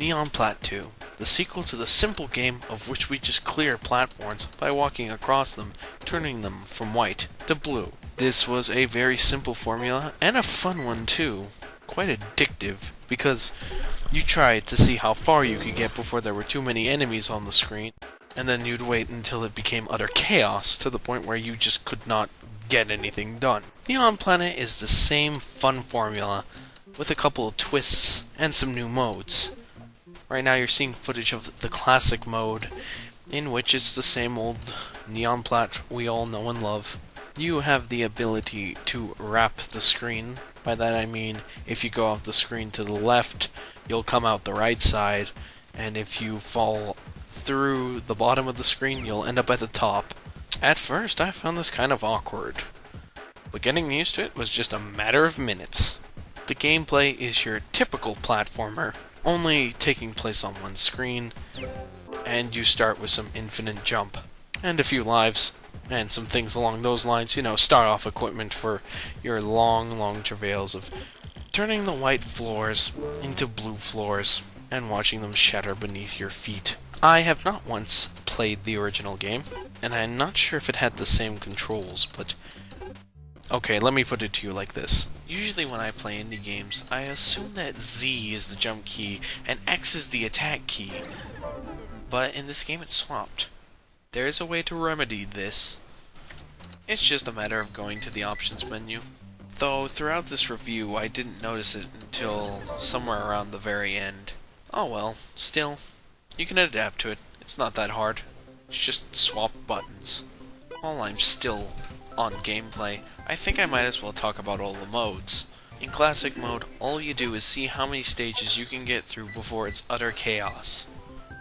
NeonPlat2, the sequel to the simple game of which we just clear platforms by walking across them, turning them from white to blue. This was a very simple formula, and a fun one too. Quite addictive, because you tried to see how far you could get before there were too many enemies on the screen, and then you'd wait until it became utter chaos to the point where you just could not get anything done. Neon Planet is the same fun formula, with a couple of twists and some new modes. Right now you're seeing footage of the classic mode, in which it's the same old Neon Plat we all know and love. You have the ability to wrap the screen. By that I mean, if you go off the screen to the left, you'll come out the right side, and if you fall through the bottom of the screen, you'll end up at the top. At first, I found this kind of awkward, but getting used to it was just a matter of minutes. The gameplay is your typical platformer, only taking place on one screen, and you start with some infinite jump, and a few lives, and some things along those lines, start off equipment for your long travails of turning the white floors into blue floors, and watching them shatter beneath your feet. I have not once played the original game, and I'm not sure if it had the same controls, but okay, let me put it to you like this. Usually when I play indie games, I assume that Z is the jump key and X is the attack key. But in this game it's swapped. There is a way to remedy this. It's just a matter of going to the options menu. Though throughout this review I didn't notice it until somewhere around the very end. Oh well, still, you can adapt to it. It's not that hard. It's just swap buttons. While I'm still on gameplay, I think I might as well talk about all the modes. In Classic Mode, all you do is see how many stages you can get through before it's utter chaos.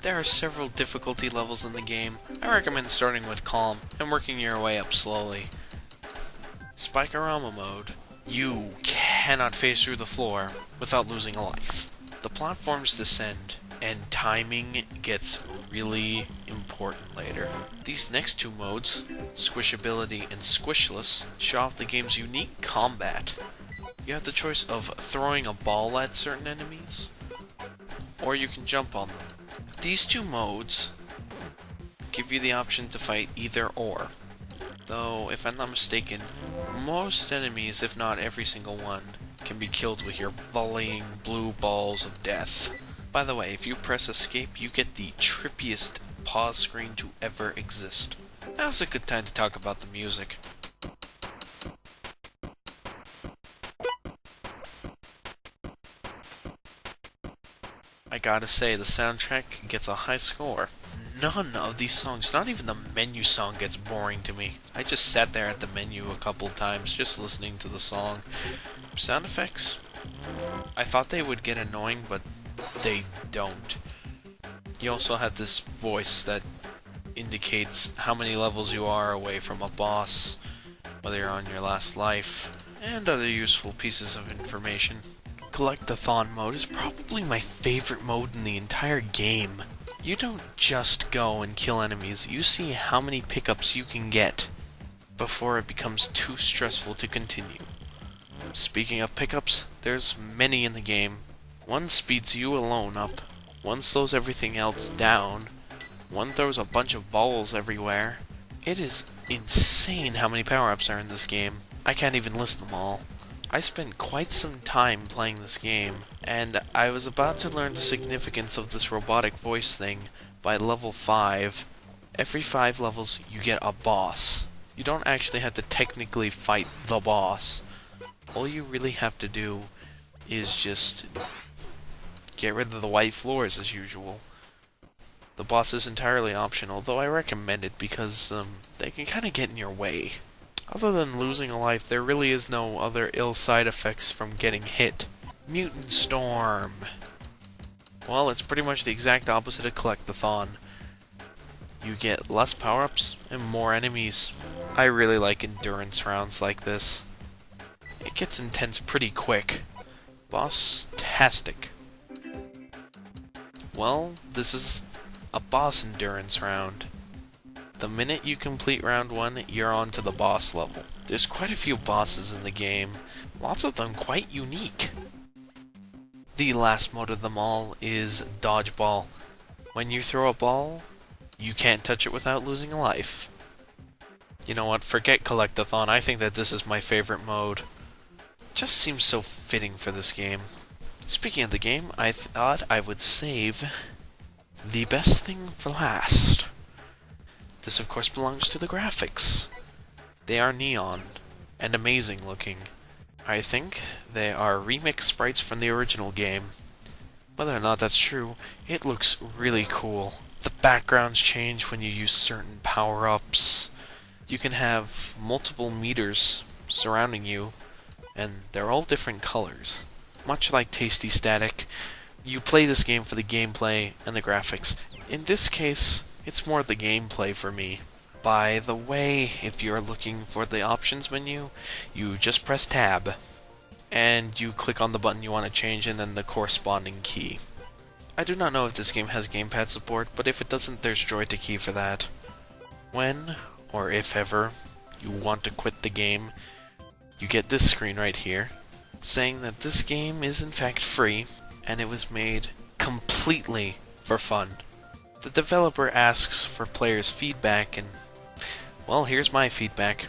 There are several difficulty levels in the game. I recommend starting with Calm and working your way up slowly. Spikorama Mode, you cannot phase through the floor without losing a life. The platforms descend, and timing gets really important later. These next two modes, Squishability and Squishless, show off the game's unique combat. You have the choice of throwing a ball at certain enemies, or you can jump on them. These two modes give you the option to fight either or, though if I'm not mistaken, most enemies, if not every single one, can be killed with your volleying blue balls of death. By the way, if you press escape, you get the trippiest pause screen to ever exist. Now's a good time to talk about the music. I gotta say, the soundtrack gets a high score. None of these songs, not even the menu song, gets boring to me. I just sat there at the menu a couple times just listening to the song. Sound effects? I thought they would get annoying, but they don't. You also have this voice that indicates how many levels you are away from a boss, whether you're on your last life, and other useful pieces of information. Collectathon mode is probably my favorite mode in the entire game. You don't just go and kill enemies, you see how many pickups you can get before it becomes too stressful to continue. Speaking of pickups, there's many in the game. One speeds you alone up, one slows everything else down, one throws a bunch of balls everywhere. It is insane how many power-ups are in this game. I can't even list them all. I spent quite some time playing this game, and I was about to learn the significance of this robotic voice thing by level 5. Every 5 levels you get a boss. You don't actually have to technically fight the boss. All you really have to do is just get rid of the white floors as usual. The boss is entirely optional, though I recommend it because they can kind of get in your way. Other than losing a life, there really is no other ill side effects from getting hit. Mutant Storm. Well, it's pretty much the exact opposite of Collectathon. You get less power-ups and more enemies. I really like endurance rounds like this. It gets intense pretty quick. Boss-tastic. Well, this is a boss endurance round. The minute you complete round 1, you're on to the boss level. There's quite a few bosses in the game, lots of them quite unique. The last mode of them all is dodgeball. When you throw a ball, you can't touch it without losing a life. You know what, forget Collectathon, I think that this is my favorite mode. Just seems so fitting for this game. Speaking of the game, I thought I would save the best thing for last. This of course belongs to the graphics. They are neon and amazing looking. I think they are remixed sprites from the original game. Whether or not that's true, it looks really cool. The backgrounds change when you use certain power-ups. You can have multiple meters surrounding you, and they're all different colors. Much like Tasty Static, you play this game for the gameplay and the graphics. In this case, it's more the gameplay for me. By the way, if you're looking for the options menu, you just press tab, and you click on the button you want to change and then the corresponding key. I do not know if this game has gamepad support, but if it doesn't, there's Joy-to-Key for that. When, or if ever, you want to quit the game, you get this screen right here, saying that this game is in fact free, and it was made completely for fun. The developer asks for players' feedback, and well, here's my feedback.